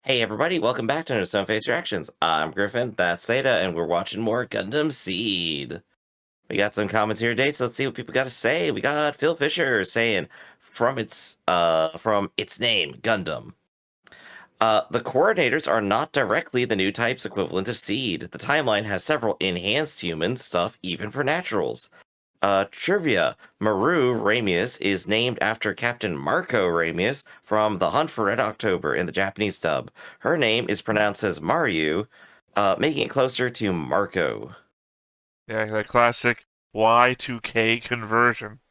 Hey everybody, welcome back to Stone Face Reactions. I'm Griffin, that's Theta, and we're watching more Gundam Seed. We got some comments here today, so let's see what people got to say. We got Phil Fisher saying from its name, Gundam. The coordinators are not directly the new type's equivalent of Seed. The timeline has several enhanced human stuff, even for naturals. Trivia. Maru Ramius is named after Captain Marco Ramius from The Hunt for Red October in the Japanese dub. Her name is pronounced as Maru, making it closer to Marco. Yeah, the classic Y2K conversion.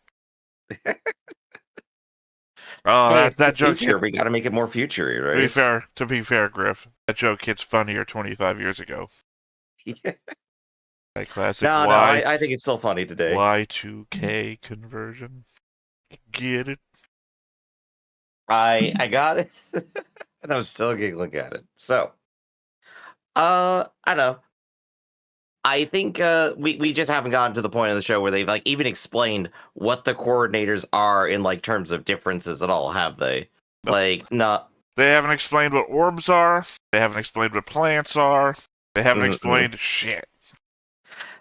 Oh, Hey, it's that the joke future. hit. We gotta make it more future, right? To be fair, Griff, that joke hits funnier 25 years ago. That classic No, I think it's still funny today. Y2K conversion. Get it? I got it, and I'm still giggling at it. So, I don't know. I think we just haven't gotten to the point of the show where they've like even explained what the coordinators are in like terms of differences at all, have they? Nope. Like not They haven't explained what orbs are. They haven't explained what plants are. They haven't explained shit.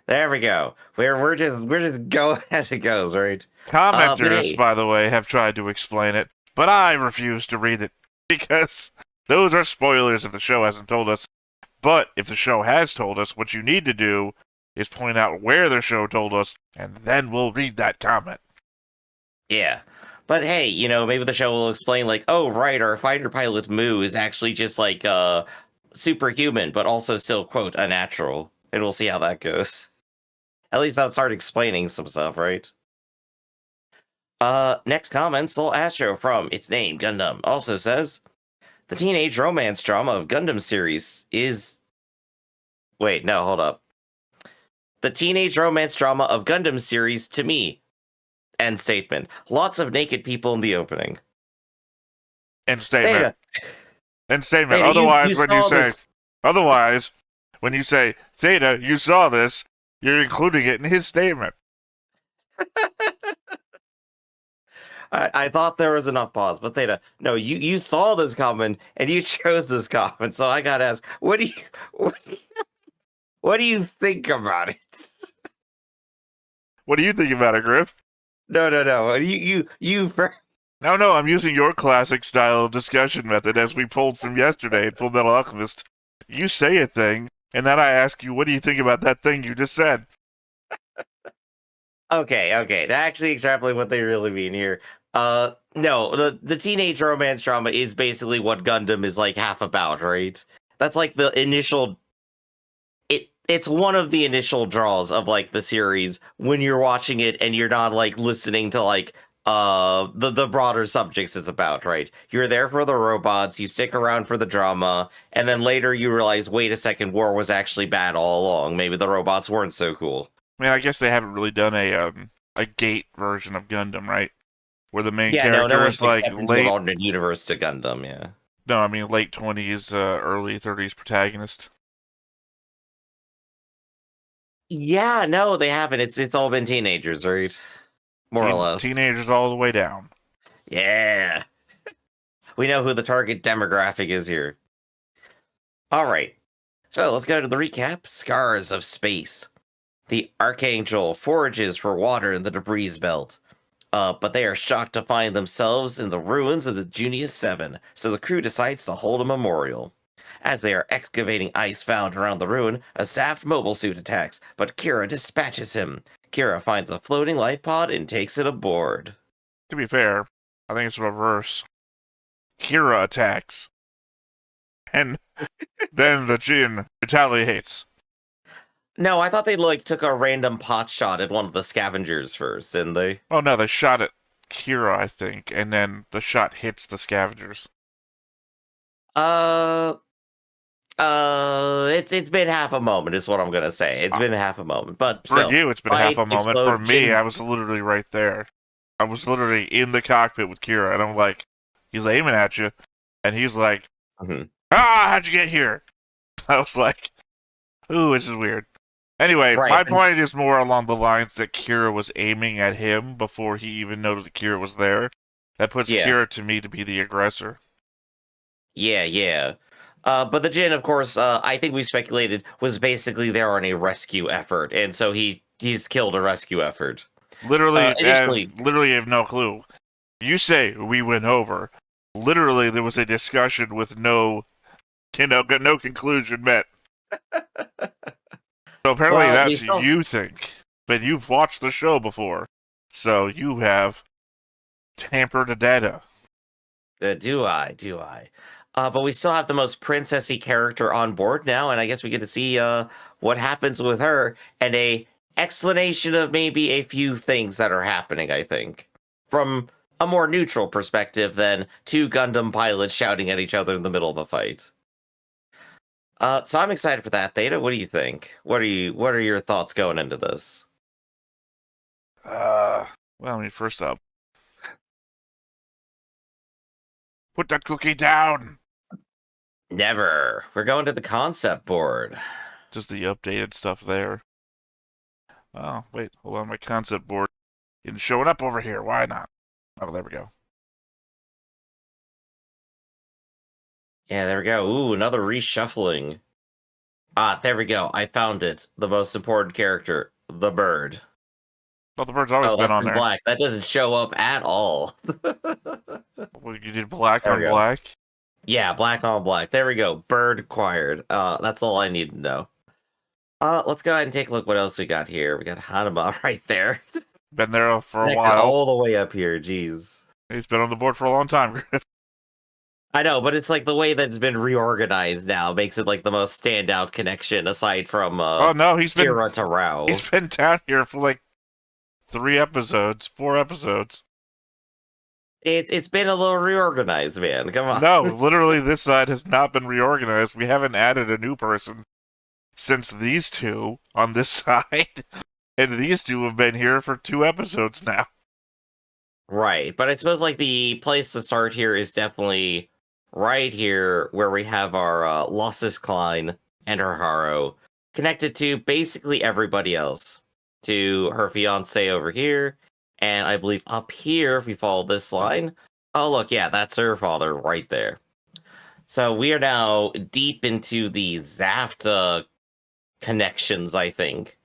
There we go. We're just going as it goes, right? Commenters, Hey, by the way, have tried to explain it, but I refuse to read it because those are spoilers if the show hasn't told us. But if the show has told us, what you need to do is point out where the show told us, and then we'll read that comment. yeah. But hey, maybe the show will explain like, oh right, our fighter pilot Moo is actually just like superhuman, but also still quote unnatural. And we'll see how that goes. At least that'll start explaining some stuff, right? Next comment, Soul Astro from its name, Gundam, also says the teenage romance drama of Gundam series is. Wait, no, hold up. The teenage romance drama of Gundam series to me. End statement. Lots of naked people in the opening. End statement. Theta. End statement. Theta, Otherwise, when you say, Theta, you saw this, you're including it in his statement. I thought there was enough pause, but Theta, no, you saw this comment and you chose this comment, so I gotta ask, what do you think about it? What do you think about it, Griff? No. No, I'm using your classic style discussion method as we pulled from yesterday in Full Metal Alchemist. You say a thing, and then I ask you, what do you think about that thing you just said? Okay. To actually extrapolate what they really mean here. No, the teenage romance drama is basically what Gundam is like half about, right? That's like the initial. It's one of the initial draws of like the series when you're watching it and you're not like listening to like the broader subjects it's about, right? You're there for the robots, you stick around for the drama, and then later you realize, wait a second, war was actually bad all along. Maybe the robots weren't so cool. I mean, I guess they haven't really done a Gate version of Gundam, right? Where the main Yeah, no character one's is like stepped into an late. alternate universe to Gundam, yeah. No, I mean late 20s, early 30s protagonist. Yeah, no, they haven't. It's all been teenagers, right? More or less. Teenagers all the way down. Yeah. We know who the target demographic is here. All right. So let's go to the recap. Scars of Space. The Archangel forages for water in the debris belt. But they are shocked to find themselves in the ruins of the Junius 7, so the crew decides to hold a memorial. As they are excavating ice found around the ruin, a zaft mobile suit attacks, but Kira dispatches him. Kira finds a floating life pod and takes it aboard. To be fair, I think it's reverse. Kira attacks. And then the Jin retaliates. No, I thought they like took a random pot shot at one of the scavengers first, didn't they? Oh no, they shot at Kira, I think, and then the shot hits the scavengers. It's been half a moment, is what I'm gonna say. It's been half a moment, but for still, you, it's been half a moment. For me, I was literally right there. I was literally in the cockpit with Kira, and I'm like, he's aiming at you, and he's like, how'd you get here? I was like, ooh, this is weird. Anyway, my point is more along the lines that Kira was aiming at him before he even noticed that Kira was there. That puts Kira to me to be the aggressor. Yeah. But the Jin, of course, I think we speculated, was basically there on a rescue effort, and so he's killed a rescue effort. Literally, Initially, literally have no clue. You say we went over. Literally, there was a discussion with no conclusion met. So apparently that's you think, but you've watched the show before, so you have tampered the data. Do I? But we still have the most princessy character on board now, and I guess we get to see what happens with her and a explanation of maybe a few things that are happening, I think, from a more neutral perspective than two Gundam pilots shouting at each other in the middle of a fight. So I'm excited for that. Theta, what do you think? What are your thoughts going into this? Well, I mean, first up, put that cookie down. Never. We're going to the concept board. Just the updated stuff there. Oh, wait, hold on, my concept board isn't showing up over here. Why not? Oh, there we go. Yeah, there we go. Ooh, another reshuffling. Ah, there we go. I found it. The most important character, the bird. Well, the bird's always been on there. Black. That doesn't show up at all. Well, you did black on black? Yeah, black on black. There we go. Bird acquired. That's all I need to know. Let's go ahead and take a look what else we got here. We got Hanuma right there. Been there for a while. All the way up here, jeez. He's been on the board for a long time. I know, but it's like the way that's been reorganized now makes it like the most standout connection aside from oh no, he's been Kira to Rao. He's been down here for like 4 episodes. It's been a little reorganized, man. Come on. No, literally this side has not been reorganized. We haven't added a new person since these two on this side. And these two have been here for 2 episodes now. Right, but I suppose like the place to start here is definitely right here where we have our Losses Klein and her Haro connected to basically everybody else. To her fiance over here, and I believe up here, if we follow this line, oh look, yeah, that's her father right there. So we are now deep into the zaft connections, I think.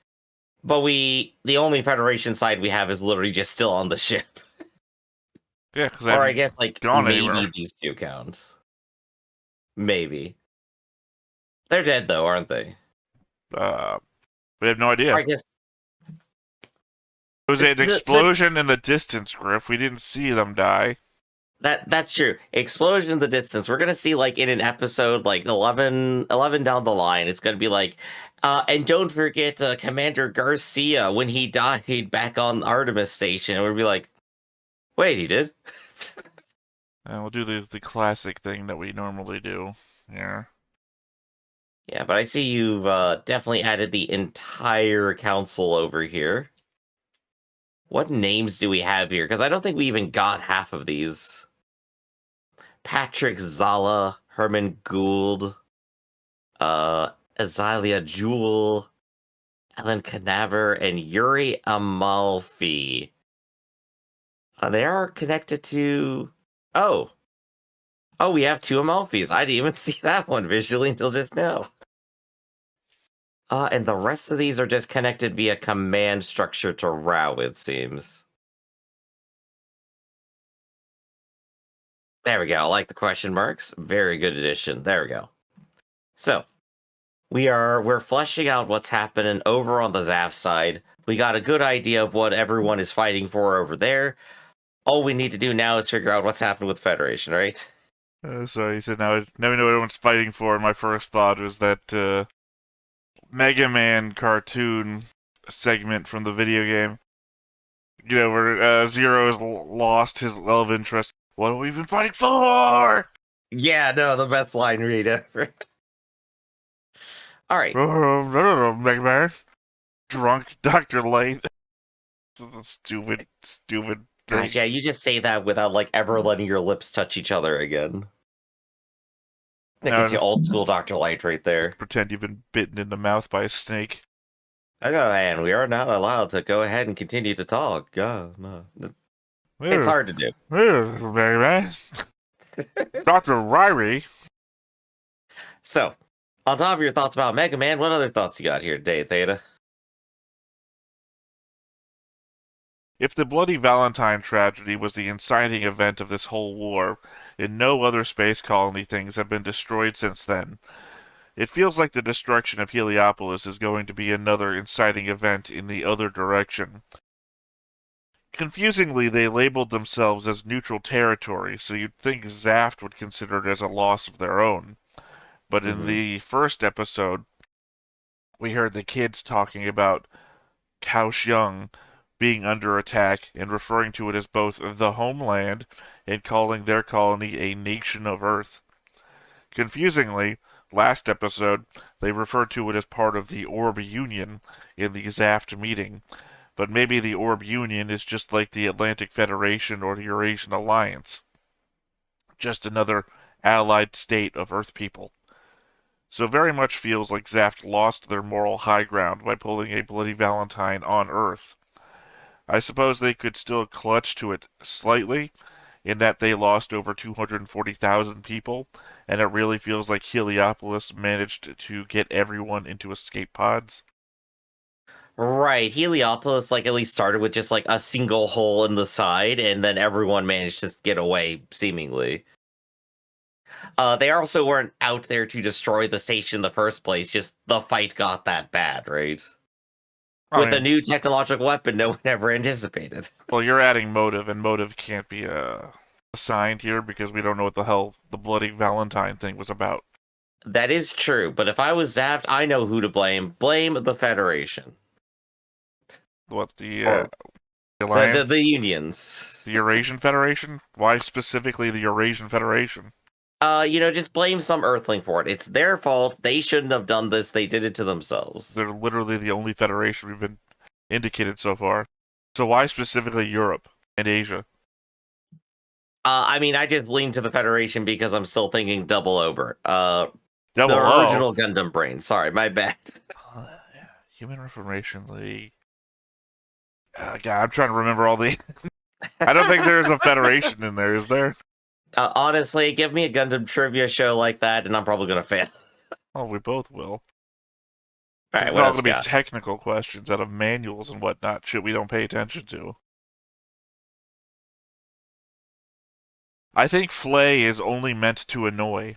But the only Federation side we have is literally just still on the ship. Yeah, because I guess like maybe anywhere. These two counts. Maybe. They're dead though, aren't they? We have no idea. I guess it was an explosion in the distance, Griff. We didn't see them die. That's true. Explosion in the distance. We're gonna see like in an episode like 11 down the line. It's gonna be like, and don't forget Commander Garcia when he died back on Artemis Station. And we'll be like, wait, he did. And we'll do the classic thing that we normally do. Yeah. Yeah, but I see you've definitely added the entire council over here. What names do we have here? Because I don't think we even got half of these. Patrick Zala, Herman Gould, Azalia Jewel, Ellen Canaver, and Yuri Amalfi. They are connected to... Oh, we have 2 Amalfis. I didn't even see that one visually until just now. And the rest of these are just connected via command structure to Rao, it seems. There we go. I like the question marks. Very good addition. There we go. So, we're fleshing out what's happening over on the Zaft side. We got a good idea of what everyone is fighting for over there. All we need to do now is figure out what's happening with Federation, right? Sorry, you said now we know what everyone's fighting for. My first thought was that Mega Man cartoon segment from the video game. You know, where Zero has lost his love interest. What have we been fighting for? Yeah, no, the best line read ever. All right. Mega Man. Drunk Dr. Light. Stupid thing. Gosh, yeah, you just say that without like ever letting your lips touch each other again. That gets you old school Dr. Light right there. Just pretend you've been bitten in the mouth by a snake. Oh, and we are not allowed to go ahead and continue to talk. Oh, no. It's hard to do. Very nice. Dr. Ryrie. So, on top of your thoughts about Mega Man, what other thoughts you got here today, Theta? If the Bloody Valentine tragedy was the inciting event of this whole war, and no other space colony things have been destroyed since then, it feels like the destruction of Heliopolis is going to be another inciting event in the other direction. Confusingly, they labeled themselves as neutral territory, so you'd think Zaft would consider it as a loss of their own. But in the first episode, we heard the kids talking about Kaohsiung being under attack and referring to it as both the homeland and calling their colony a nation of Earth. Confusingly, last episode, they referred to it as part of the Orb Union in the Zaft meeting, but maybe the Orb Union is just like the Atlantic Federation or the Eurasian Alliance. Just another allied state of Earth people. So very much feels like Zaft lost their moral high ground by pulling a Bloody Valentine on Earth. I suppose they could still clutch to it slightly, in that they lost over 240,000 people, and it really feels like Heliopolis managed to get everyone into escape pods. Right, Heliopolis at least started with just a single hole in the side, and then everyone managed to get away, seemingly. They also weren't out there to destroy the station in the first place, just the fight got that bad, right? With a new technological weapon no one ever anticipated. Well, you're adding motive, and motive can't be assigned here because we don't know what the hell the Bloody Valentine thing was about. That is true, but if I was Zaft, I know who to blame. Blame the Federation. What, the Alliance? The unions. The Eurasian Federation? Why specifically the Eurasian Federation? Just blame some Earthling for it. It's their fault. They shouldn't have done this. They did it to themselves. They're literally the only federation we've been indicated so far. So why specifically Europe and Asia? I just lean to the Federation because I'm still thinking Double Ober. Double the O? Original Gundam brain. Sorry, my bad. Human Reformation League. God, I'm trying to remember all the... I don't think there's a federation in there, is there? Honestly, give me a Gundam trivia show like that, and I'm probably going to fail. Oh, we both will. Alright, what else going to be technical questions out of manuals and whatnot, shit we don't pay attention to. I think Flay is only meant to annoy.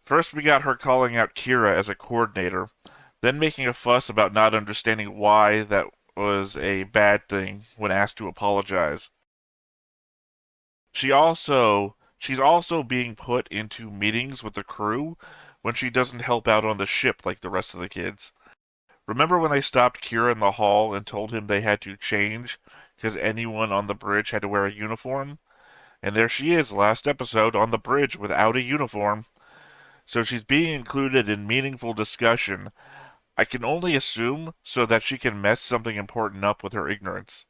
First we got her calling out Kira as a coordinator, then making a fuss about not understanding why that was a bad thing when asked to apologize. She's also being put into meetings with the crew when she doesn't help out on the ship like the rest of the kids. Remember when they stopped Kira in the hall and told him they had to change because anyone on the bridge had to wear a uniform? And there she is last episode on the bridge without a uniform. So she's being included in meaningful discussion. I can only assume so that she can mess something important up with her ignorance.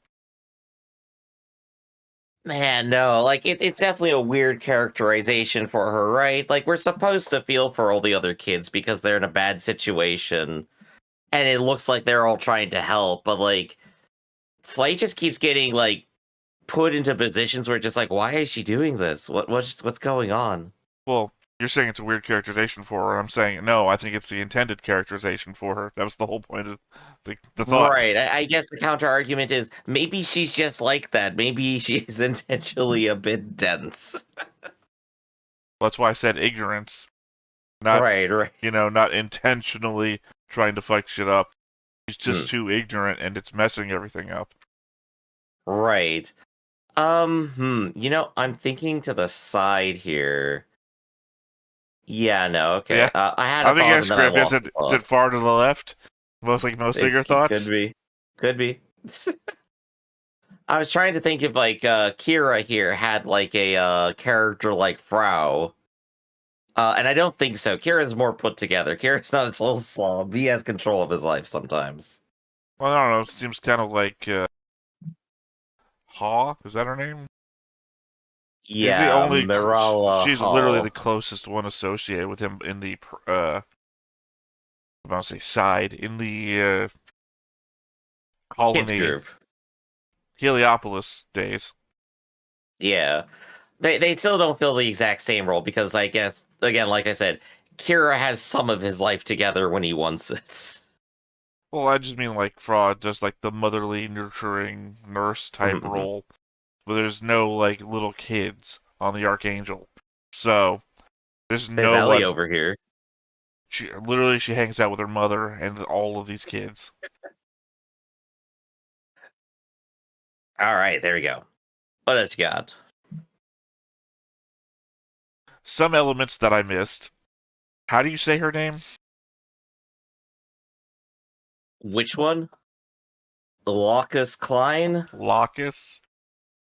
Man, no, it's definitely a weird characterization for her, right? We're supposed to feel for all the other kids because they're in a bad situation, and it looks like they're all trying to help, but Flay just keeps getting put into positions where it's just why is she doing this? What's going on? Well, you're saying it's a weird characterization for her. I'm saying no. I think it's the intended characterization for her. That was the whole point of the thought. Right. I guess the counter argument is maybe she's just like that. Maybe she's intentionally a bit dense. That's why I said ignorance. Not, right. Not intentionally trying to fuck shit up. She's just too ignorant, and it's messing everything up. Right. I'm thinking to the side here. Yeah, no, okay. Yeah. I had a thought, and then I lost is it far to the left? Most of your thoughts? Could be. I was trying to think if Kira here had a character like Frau. And I don't think so. Kira's more put together. Kira's not a little slob. He has control of his life sometimes. Well, I don't know. It seems kind of like Ha? Is that her name? Yeah, Mirala. She's literally the closest one associated with him in the I'm gonna say side in the colony group. Heliopolis days. Yeah. They still don't fill the exact same role because I guess, again, like I said, Kira has some of his life together when he wants it. Well, I just mean like Fraud does like the motherly, nurturing nurse type role, but there's no like little kids on the Archangel. So there's no Ellie one. over here. She hangs out with her mother and all of these kids. All right, there we go. What else you got? Some elements that I missed. How do you say her name? Which one? Locus Klein? Locus?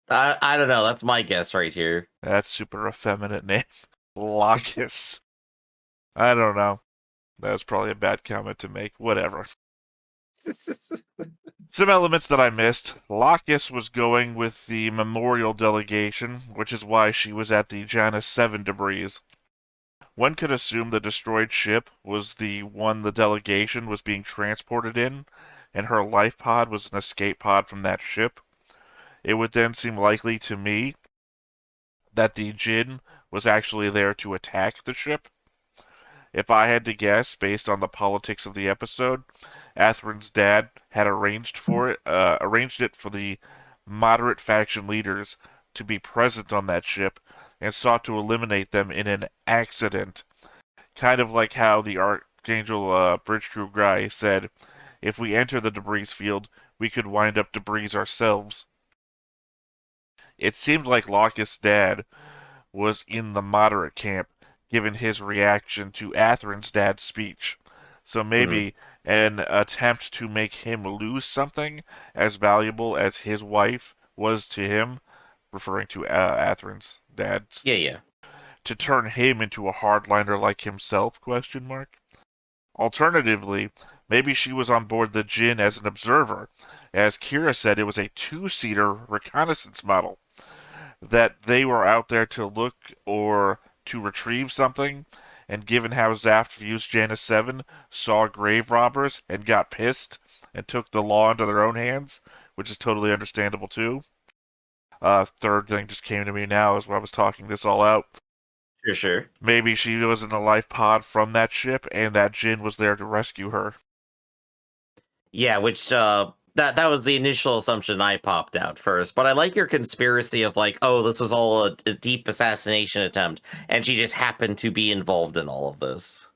I don't know. That's my guess right here. That's super effeminate name. Locus. I don't know. That's probably a bad comment to make. Whatever. Some elements that I missed. Locus was going with the memorial delegation, which is why she was at the Janus 7 debris. One could assume the destroyed ship was the one the delegation was being transported in, and her life pod was an escape pod from that ship. It would then seem likely to me that the Jinn was actually there to attack the ship. If I had to guess, based on the politics of the episode, Atherin's dad had arranged it for the moderate faction leaders to be present on that ship and sought to eliminate them in an accident. Kind of like how the Archangel Bridge Crew guy said, if we enter the debris field, we could wind up debris ourselves. It seemed like Locke's dad was in the moderate camp, given his reaction to Atherin's dad's speech. So maybe an attempt to make him lose something as valuable as his wife was to him, referring to Atherin's dad. Yeah. To turn him into a hardliner like himself, ? Alternatively, maybe she was on board the Jinn as an observer. As Kira said, it was a two-seater reconnaissance model. That they were out there to look or to retrieve something, and given how zaft views Janus 7, saw grave robbers and got pissed and took the law into their own hands, which is totally understandable too. Third thing just came to me now as I was talking this all out. Sure. Maybe she was in a life pod from that ship, and that Jinn was there to rescue her. Yeah, which that was the initial assumption I popped out first. But I like your conspiracy of like, oh, this was all a deep assassination attempt, and she just happened to be involved in all of this.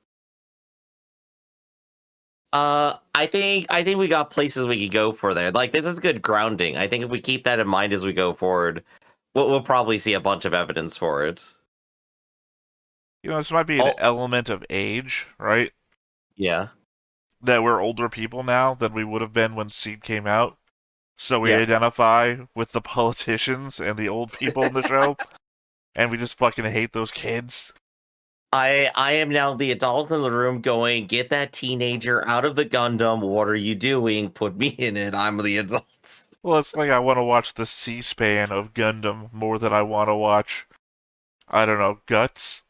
I think we got places we could go for there. Like, this is good grounding. I think if we keep that in mind as we go forward, we'll probably see a bunch of evidence for it. This might be an element of age, right? Yeah. That we're older people now than we would have been when Seed came out. So we identify with the politicians and the old people in the show, and we just fucking hate those kids. I am now the adult in the room going, get that teenager out of the Gundam. What are you doing? Put me in it. I'm the adult. Well, it's like I want to watch the C-SPAN of Gundam more than I want to watch, I don't know, Guts.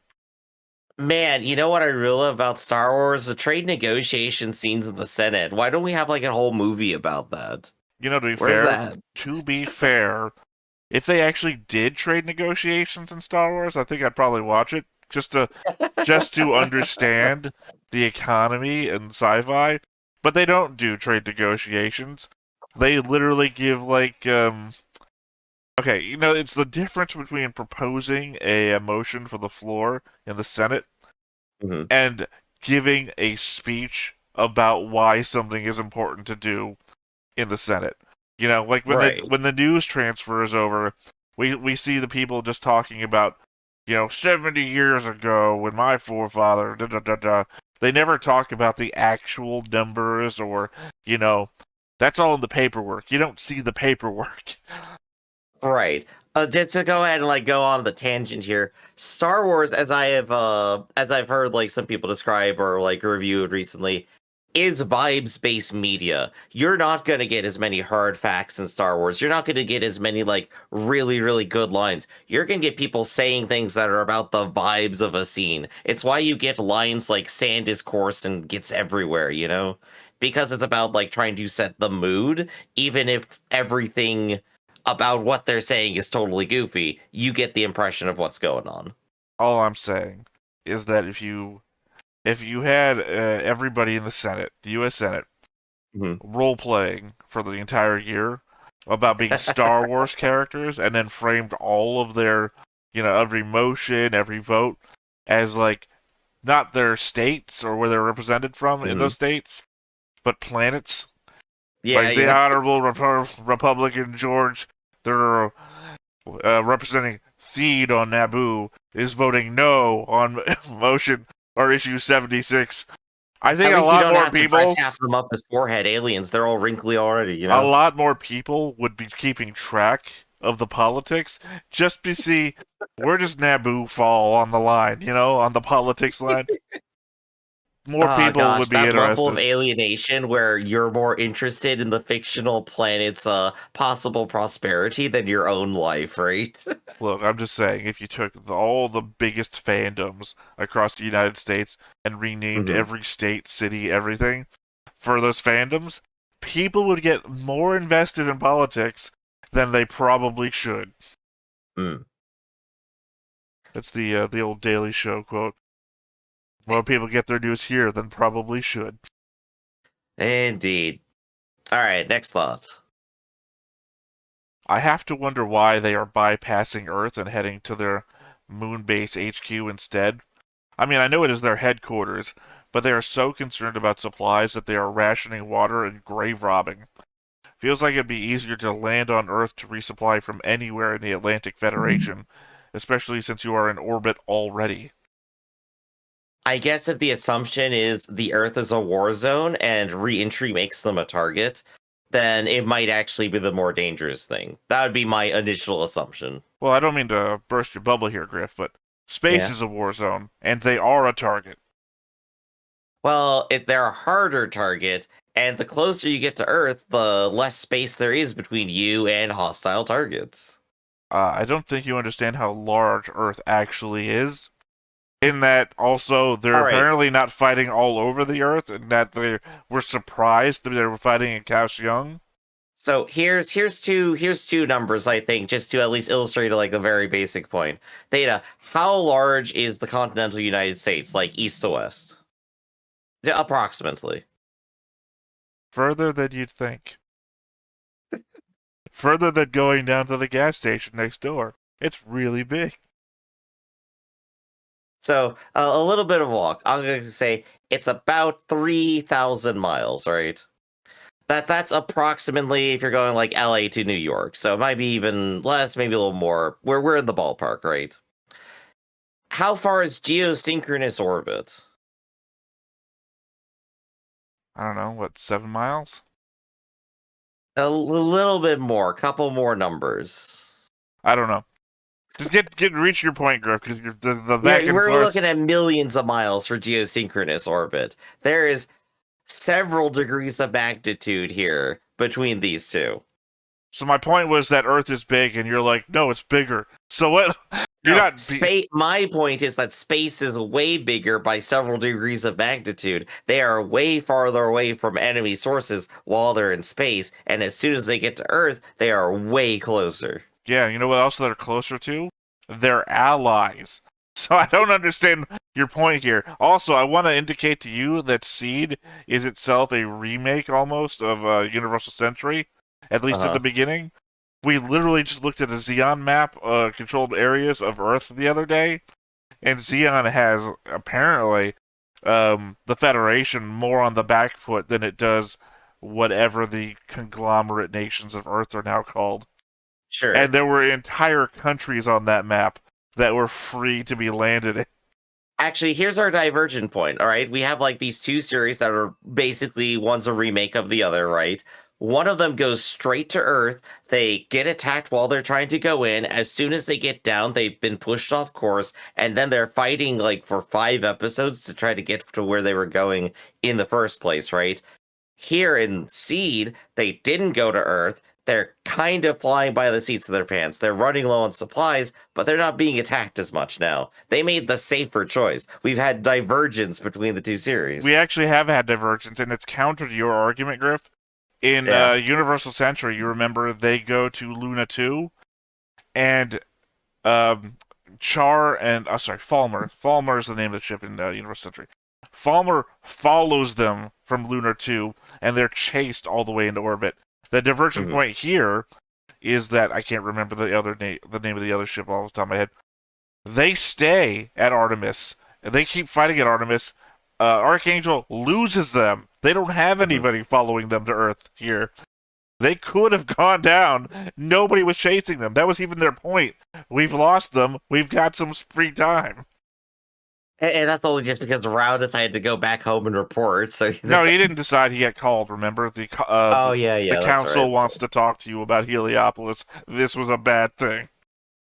Man, you know what I really love about Star Wars? The trade negotiation scenes in the Senate. Why don't we have like a whole movie about that? To be fair, if they actually did trade negotiations in Star Wars, I think I'd probably watch it just to understand the economy and sci-fi. But they don't do trade negotiations. They literally give like okay, it's the difference between proposing a motion for the floor in the Senate and giving a speech about why something is important to do in the Senate. Like when the news transfer is over, we see the people just talking about, 70 years ago when my forefather, da da da da. They never talk about the actual numbers or, that's all in the paperwork. You don't see the paperwork. Right. Just to go ahead and go on the tangent here, Star Wars, as I've heard some people describe or reviewed recently, is vibes-based media. You're not going to get as many hard facts in Star Wars. You're not going to get as many really, really good lines. You're going to get people saying things that are about the vibes of a scene. It's why you get lines like sand is coarse and gets everywhere, because it's about trying to set the mood, even if everything about what they're saying is totally goofy. You get the impression of what's going on. All I'm saying is that if you if you had everybody in the Senate, the U.S. Senate, role playing for the entire year about being Star Wars characters, and then framed all of their, every motion, every vote as like not their states or where they're represented from in those states, but planets. Yeah, like the Honorable Republican George, they're representing Theed on Naboo, is voting no on motion or issue 76. I think At least a lot you don't more have people. To dress half of them up as forehead aliens. They're all wrinkly already. A lot more people would be keeping track of the politics just to see where does Naboo fall on the line, on the politics line. More people would be that interested. level of alienation where you're more interested in the fictional planet's possible prosperity than your own life, right? Look, I'm just saying, if you took all the biggest fandoms across the United States and renamed every state, city, everything for those fandoms, people would get more invested in politics than they probably should. That's the old Daily Show quote. More people get their news here than probably should. Indeed. All right, next thought. I have to wonder why they are bypassing Earth and heading to their moon base HQ instead. I mean, I know it is their headquarters, but they are so concerned about supplies that they are rationing water and grave robbing. Feels like it'd be easier to land on Earth to resupply from anywhere in the Atlantic Federation, especially since you are in orbit already. I guess if the assumption is the Earth is a war zone and re-entry makes them a target, then it might actually be the more dangerous thing. That would be my initial assumption. Well, I don't mean to burst your bubble here, Griff, but space is a war zone, and they are a target. Well, they're a harder target, and the closer you get to Earth, the less space there is between you and hostile targets. I don't think you understand how large Earth actually is. In that, also, they're apparently not fighting all over the Earth, and that they were surprised that they were fighting in Kaohsiung. So here's two numbers, I think, just to at least illustrate like a very basic point. Theta, how large is the continental United States, like east to west? Yeah, approximately. Further than you'd think. Further than going down to the gas station next door. It's really big. So a little bit of a walk. I'm going to say it's about 3,000 miles, right? That's approximately if you're going like LA to New York. So it might be even less, maybe a little more. We're in the ballpark, right? How far is geosynchronous orbit? I don't know, what, 7 miles? A little bit more, couple more numbers. I don't know. Just reach your point, Griff, because the back and we're forth. Looking at millions of miles for geosynchronous orbit. There is several degrees of magnitude here between these two. So my point was that Earth is big, and you're like, no, it's bigger. So what? You're not. My point is that space is way bigger by several degrees of magnitude. They are way farther away from enemy sources while they're in space, and as soon as they get to Earth, they are way closer. Yeah, you know what else they're closer to? They're allies. So I don't understand your point here. Also, I want to indicate to you that Seed is itself a remake almost of Universal Century, at least at the beginning. We literally just looked at a Xeon map, controlled areas of Earth the other day, and Xeon has apparently the Federation more on the back foot than it does whatever the conglomerate nations of Earth are now called. Sure. And there were entire countries on that map that were free to be landed in. Actually, here's our divergent point, all right? We have like these two series that are basically one's a remake of the other, right? One of them goes straight to Earth. They get attacked while they're trying to go in. As soon as they get down, they've been pushed off course, and then they're fighting like for 5 episodes to try to get to where they were going in the first place, right? Here in Seed, they didn't go to Earth. They're kind of flying by the seats of their pants. They're running low on supplies, but they're not being attacked as much now. They made the safer choice. We've had divergence between the two series. We actually have had divergence, and it's counter to your argument, Griff. In Universal Century, you remember they go to Luna 2, and Char and Falmer is the name of the ship in Universal Century. Falmer follows them from Lunar 2, and they're chased all the way into orbit. The diversion point here is that I can't remember the name of the other ship off the top of my head. They stay at Artemis. They keep fighting at Artemis. Archangel loses them. They don't have anybody following them to Earth here. They could have gone down. Nobody was chasing them. That was even their point. We've lost them. We've got some free time. And that's only just because Rao decided to go back home and report. So no, he didn't decide. He got called. Remember the the council wants to talk to you about Heliopolis. This was a bad thing.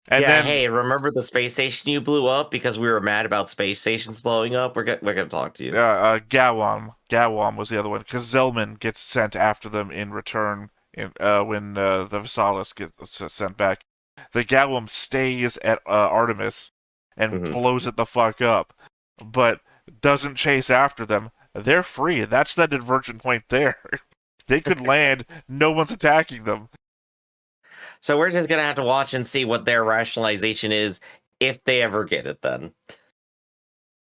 And then, hey, remember the space station you blew up because we were mad about space stations blowing up? We're gonna talk to you. Gawam was the other one because Zellman gets sent after them in return. When the Visalis gets sent back, the Gawam stays at Artemis and blows it the fuck up, but doesn't chase after them. They're free. That's the divergent point there. They could land. No one's attacking them. So we're just going to have to watch and see what their rationalization is if they ever get it then.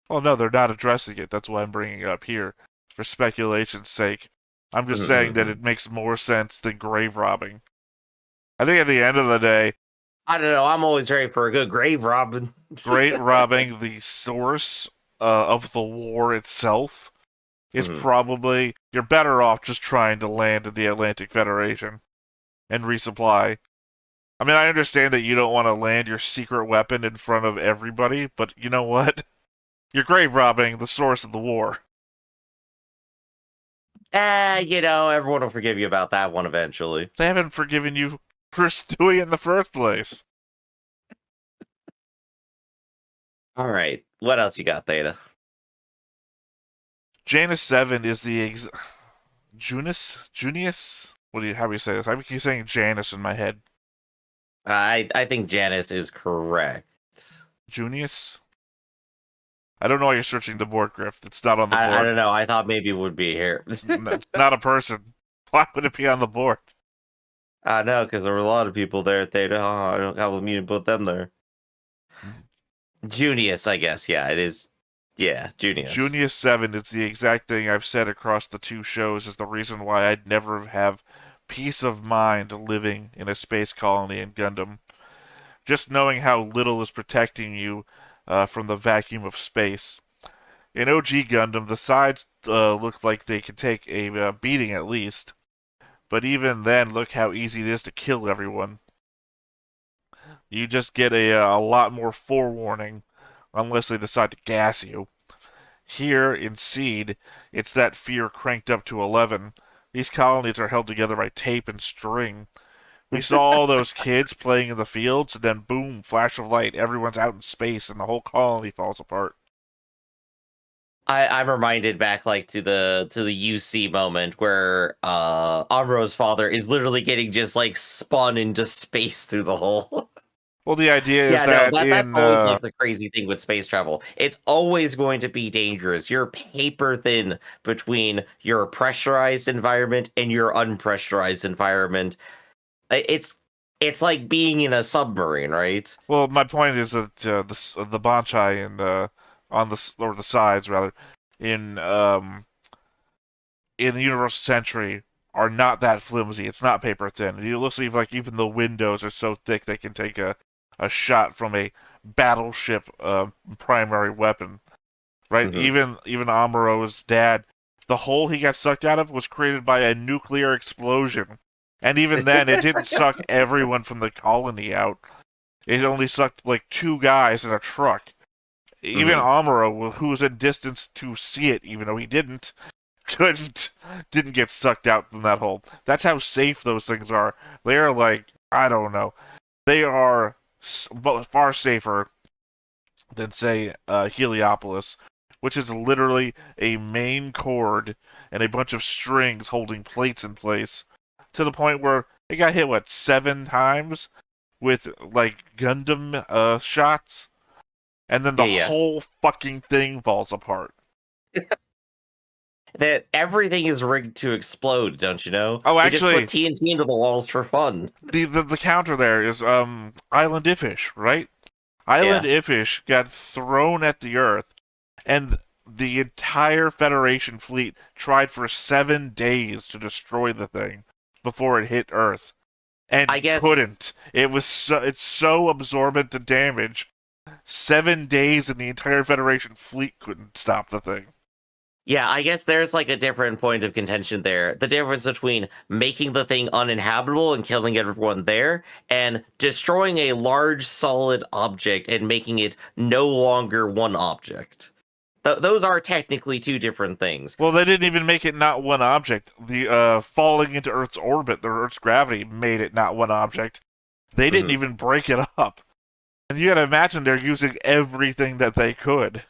Well, no, they're not addressing it. That's why I'm bringing it up here. For speculation's sake. I'm just saying that it makes more sense than grave robbing. I think at the end of the day... I don't know. I'm always ready for a good grave robbing. Grave robbing the source of the war itself is probably... You're better off just trying to land in the Atlantic Federation and resupply. I mean, I understand that you don't want to land your secret weapon in front of everybody, but you know what? You're grave robbing the source of the war. Everyone will forgive you about that one eventually. They haven't forgiven you for doing it in the first place. All right. What else you got, Theta? Janus 7 is the Junius? How do you say this? I keep saying Janus in my head. I think Janus is correct. Junius? I don't know why you're searching the board, Griff. It's not on the board. I don't know. I thought maybe it would be here. It's not a person. Why would it be on the board? I know, because there were a lot of people there at Theta. I don't have a meaning to put them there. Junius, I guess. Yeah, it is. Yeah, Junius. Junius 7 is the exact thing I've said across the two shows is the reason why I'd never have peace of mind living in a space colony in Gundam. Just knowing how little is protecting you from the vacuum of space. In OG Gundam, the sides look like they can take a beating at least. But even then, look how easy it is to kill everyone. You just get a lot more forewarning, unless they decide to gas you. Here, in Seed, it's that fear cranked up to 11. These colonies are held together by tape and string. We saw all those kids playing in the fields, and then boom, flash of light, everyone's out in space, and the whole colony falls apart. I'm reminded back to the UC moment where Amuro's father is literally getting just spun into space through the hole. Well, the idea is that's always the crazy thing with space travel. It's always going to be dangerous. You're paper thin between your pressurized environment and your unpressurized environment. It's like being in a submarine, right? Well, my point is that the Banchai and on the sides rather in the Universal Century are not that flimsy. It's not paper thin. It looks like even the windows are so thick they can take a shot from a battleship primary weapon, right? Even Amuro's dad, the hole he got sucked out of was created by a nuclear explosion, and even then, it didn't suck everyone from the colony out. It only sucked 2 guys in a truck. Even Amuro, who was in distance to see it, even though he didn't get sucked out from that hole. That's how safe those things are. They are I don't know. They are far safer than, say, Heliopolis, which is literally a main cord and a bunch of strings holding plates in place, to the point where it got hit, 7 times with, Gundam shots? And then the whole fucking thing falls apart. That everything is rigged to explode, don't you know? Oh, actually, they just put TNT into the walls for fun. The counter there is Island Ifish, right? Island Ifish got thrown at the Earth, and the entire Federation fleet tried for 7 days to destroy the thing before it hit Earth. And I guess couldn't. It's so absorbent to damage. 7 days and the entire Federation fleet couldn't stop the thing. Yeah, I guess there's like a different point of contention there. The difference between making the thing uninhabitable and killing everyone there, and destroying a large solid object and making it no longer one object. Those are technically two different things. Well, they didn't even make it not one object. The falling into Earth's orbit, the Earth's gravity, made it not one object. They didn't even break it up. And you gotta imagine they're using everything that they could.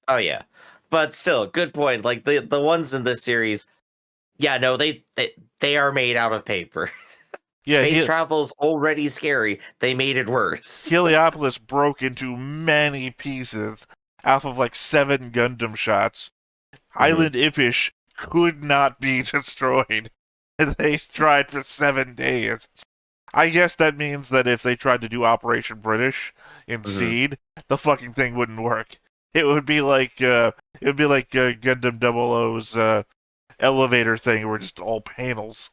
Oh yeah. But still, good point. Like the ones in this series, yeah, no, they are made out of paper. Yeah, Space travel's already scary. They made it worse. Heliopolis broke into many pieces off of like 7 Gundam shots. Island Ifish could not be destroyed. And they tried for 7 days. I guess that means that if they tried to do Operation British in Seed, the fucking thing wouldn't work. It would be like Gundam 00's elevator thing, where just all panels.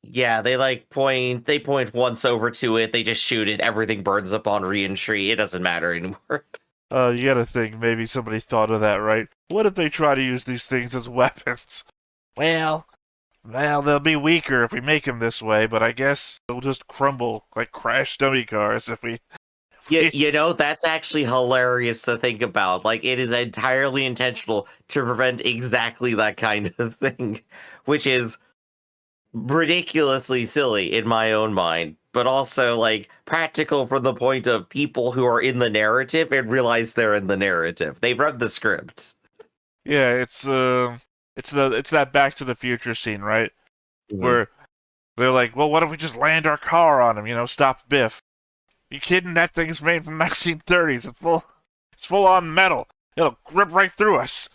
Yeah, they point once over to it, they just shoot it, everything burns up on re-entry, it doesn't matter anymore. You gotta think, maybe somebody thought of that, right? What if they try to use these things as weapons? Well, they'll be weaker if we make them this way, but I guess they'll just crumble like crash dummy cars if we... Yeah, you know, that's actually hilarious to think about. Like, it is entirely intentional to prevent exactly that kind of thing, which is ridiculously silly in my own mind, but also, like, practical from the point of people who are in the narrative and realize they're in the narrative. They've read the script. Yeah, it's that Back to the Future scene, right? Where they're like, well, what if we just land our car on him, stop Biff? You kidding? That thing's made from 1930s. It's full on metal. It'll rip right through us.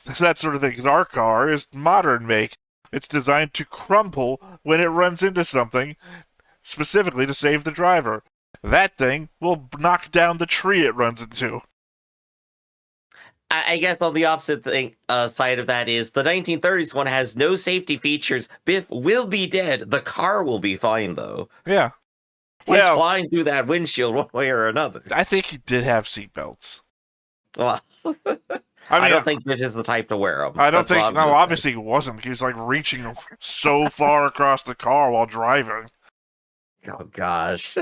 It's that sort of thing. Because our car is modern make. It's designed to crumple when it runs into something, specifically to save the driver. That thing will knock down the tree it runs into. I guess on the opposite side of that is the 1930s one has no safety features. Biff will be dead. The car will be fine, though. Yeah. He's flying through that windshield one way or another. I think he did have seatbelts. Well, I don't think Biff is the type to wear them. I don't think... No, obviously he wasn't. He was, like, reaching so far across the car while driving. Oh, gosh.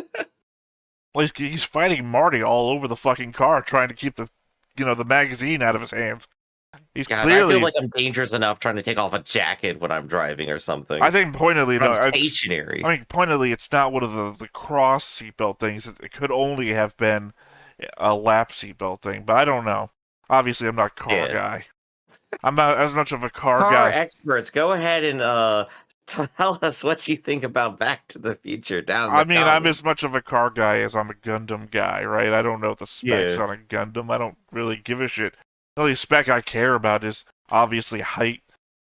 Well, he's fighting Marty all over the fucking car, trying to keep the magazine out of his hands. He's clearly... I feel like I'm dangerous enough trying to take off a jacket when I'm driving or something. I think pointedly... I'm stationary. I mean, pointedly, it's not one of the cross seatbelt things. It could only have been a lap seatbelt thing, but I don't know. Obviously, I'm not a car guy. I'm not as much of a car guy. Car experts, go ahead and tell us what you think about Back to the Future I'm as much of a car guy as I'm a Gundam guy, right? I don't know the specs on a Gundam. I don't really give a shit. The only spec I care about is obviously height.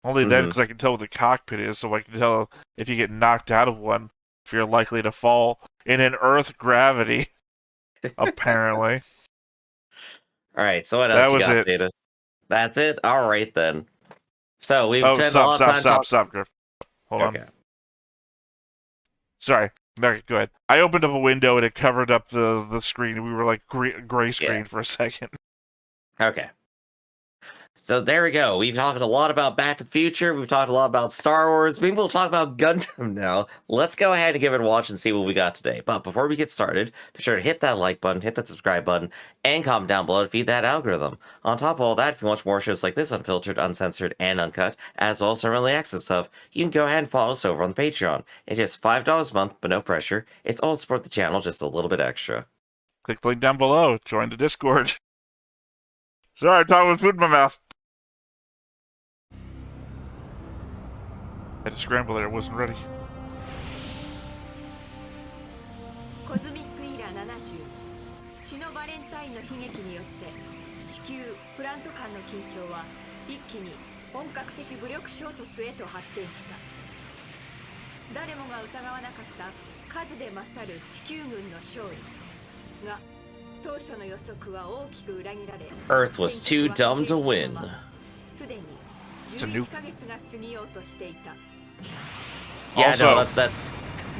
Only then, because I can tell what the cockpit is, so I can tell if you get knocked out of one, if you're likely to fall in an Earth gravity. Apparently. All right, so what else you got, Theta? That's it? All right, then. So we've spent a lot of time Stop, Griff. Hold on. Sorry. No, go ahead. I opened up a window and it covered up the screen. We were like gray screen for a second. Okay. So there we go. We've talked a lot about Back to the Future. We've talked a lot about Star Wars. Maybe we'll talk about Gundam now. Let's go ahead and give it a watch and see what we got today. But before we get started, be sure to hit that like button, hit that subscribe button, and comment down below to feed that algorithm. On top of all that, if you watch more shows like this, unfiltered, uncensored, and uncut, as well as some early access stuff, you can go ahead and follow us over on the Patreon. It's just $5 a month, but no pressure. It's all to support the channel, just a little bit extra. Click the link down below. Join the Discord. Sorry, I'm talking with food in my mouth. I had to scramble there, I wasn't ready. コズミックイラー70血のバレンタインの悲劇によって地球プラント間の緊張は一気に本格的武力衝突へと発展した。誰もが疑わなかった数で勝る地球軍の勝利が Earth was too dumb to win. It's a nuke. Yeah, Also, no, that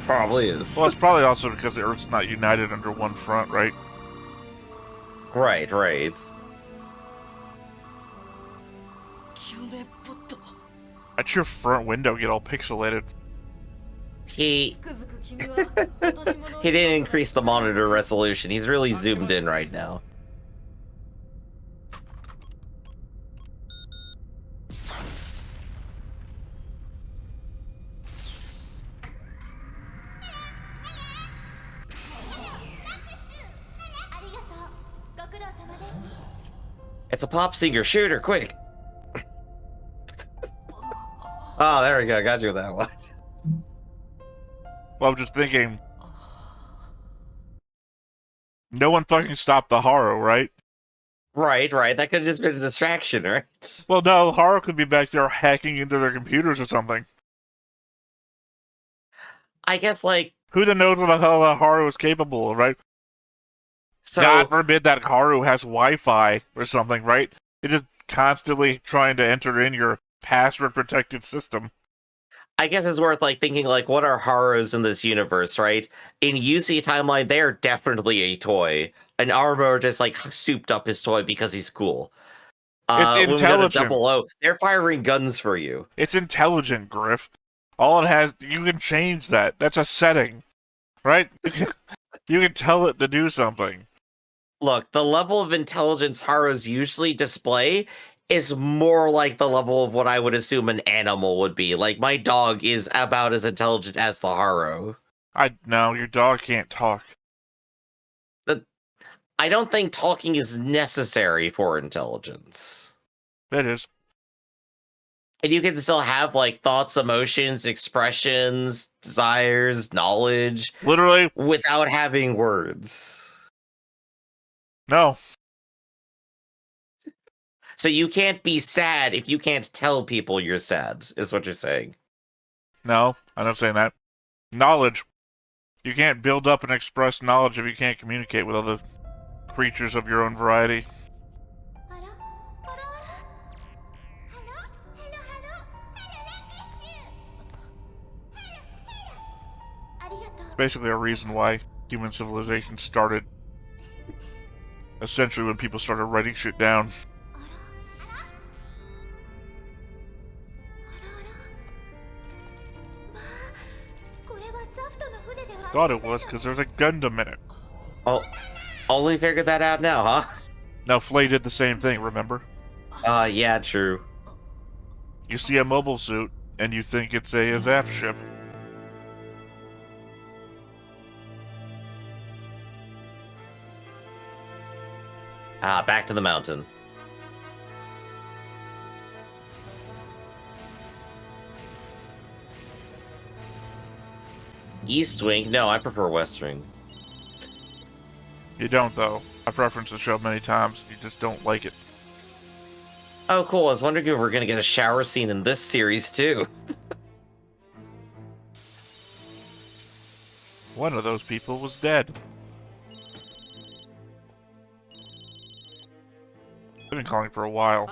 probably is. Well, it's probably also because the Earth's not united under one front, right? Right. How'd your front window get all pixelated? He didn't increase the monitor resolution. He's really zoomed in right now. It's a pop singer. Shoot her, quick! Oh, there we go. Got you with that one. Well, I'm just thinking... No one fucking stopped the Haru, right? Right. That could have just been a distraction, right? Well, no, Haru could be back there hacking into their computers or something. I guess, like... Who the knows what the hell Haru is capable of, right? So, God forbid that Haru has Wi-Fi or something, right? It's just constantly trying to enter in your password-protected system. I guess it's worth like thinking like what are Harus in this universe, right? In UC timeline, they are definitely a toy. And Armor just like souped up his toy because he's cool. It's intelligent. Double O, they're firing guns for you. It's intelligent, Griff. All it has, you can change that. That's a setting, right? You can tell it to do something. Look, the level of intelligence Harus usually display is more like the level of what I would assume an animal would be. Like, my dog is about as intelligent as the Haru. No, your dog can't talk. I don't think talking is necessary for intelligence. It is. And you can still have, like, thoughts, emotions, expressions, desires, knowledge. Literally. Without having words. No. So you can't be sad if you can't tell people you're sad, is what you're saying. No, I'm not saying that. Knowledge. You can't build up and express knowledge if you can't communicate with other creatures of your own variety. It's basically a reason why human civilization started. Essentially when people started writing shit down. Thought it was because there's a Gundam in it. Oh, only figured that out now, huh? Now Flay did the same thing, remember? Yeah, true. You see a mobile suit, and you think it's a zaft ship. Back to the mountain. East Wing? No, I prefer West Wing. You don't, though. I've referenced the show many times. You just don't like it. Oh, cool. I was wondering if we're going to get a shower scene in this series, too. One of those people was dead. I've been calling for a while.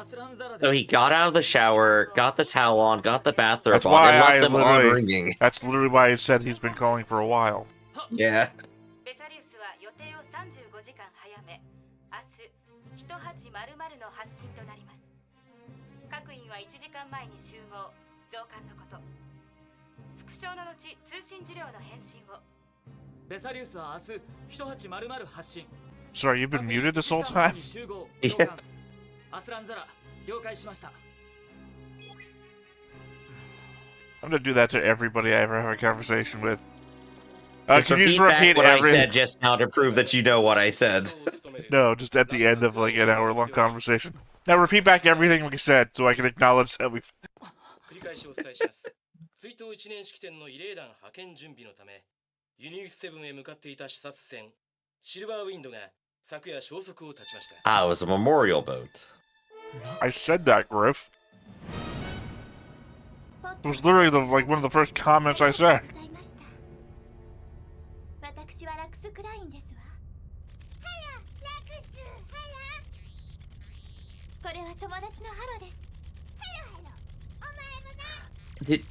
So he got out of the shower, got the towel on, got the bathrobe That's on, why and left them on ringing. That's literally why I said he's been calling for a while. Yeah. Sorry, you've been muted this whole time? Yeah. I'm gonna do that to everybody I ever have a conversation with. Can you just repeat what I said just now to prove that you know what I said? No, just at the end of like an hour-long conversation. Now repeat back everything we said so I can acknowledge that we've... Ah, it was a memorial boat. I said that, Griff. It was literally one of the first comments I said.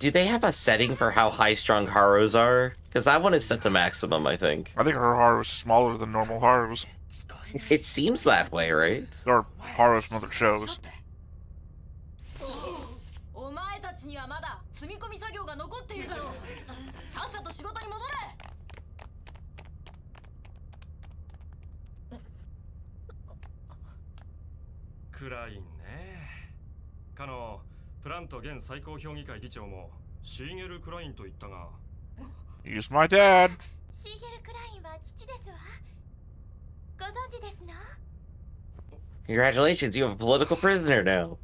Do they have a setting for how high-strung Haros are? Because that one is set to maximum, I think. I think her Haru is smaller than normal Harus. It seems that way, right? Or Harus from other shows. He's my dad. Congratulations, you have a political prisoner now.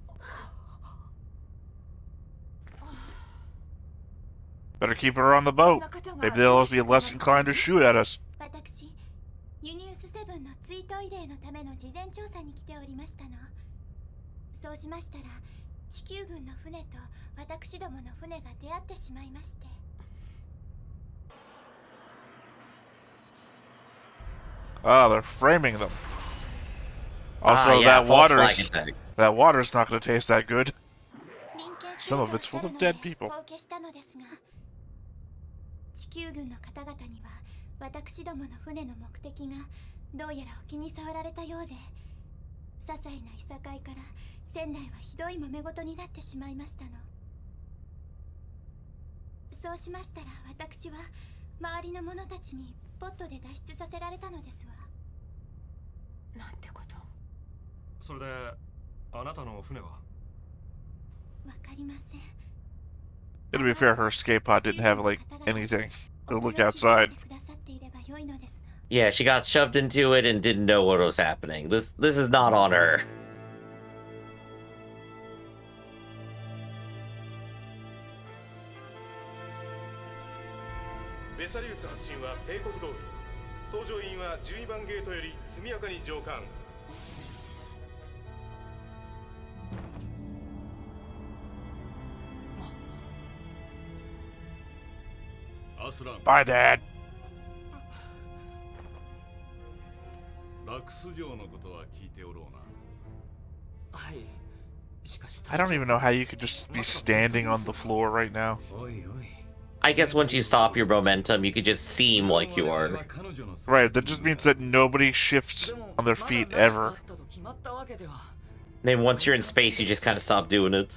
Better keep her on the boat. Maybe they'll be less inclined to shoot at us. Ah, they're framing them. Also, yeah, that water's not going to taste that good. Some of it's full of dead people. To be fair, her escape pod didn't have, like, anything to look outside. Yeah, she got shoved into it and didn't know what was happening. This is not on her. Bye, Dad. I don't even know how you could just be standing on the floor right now. I guess once you stop your momentum, you could just seem like you are. Right, that just means that nobody shifts on their feet ever. Then once you're in space, you just kind of stop doing it.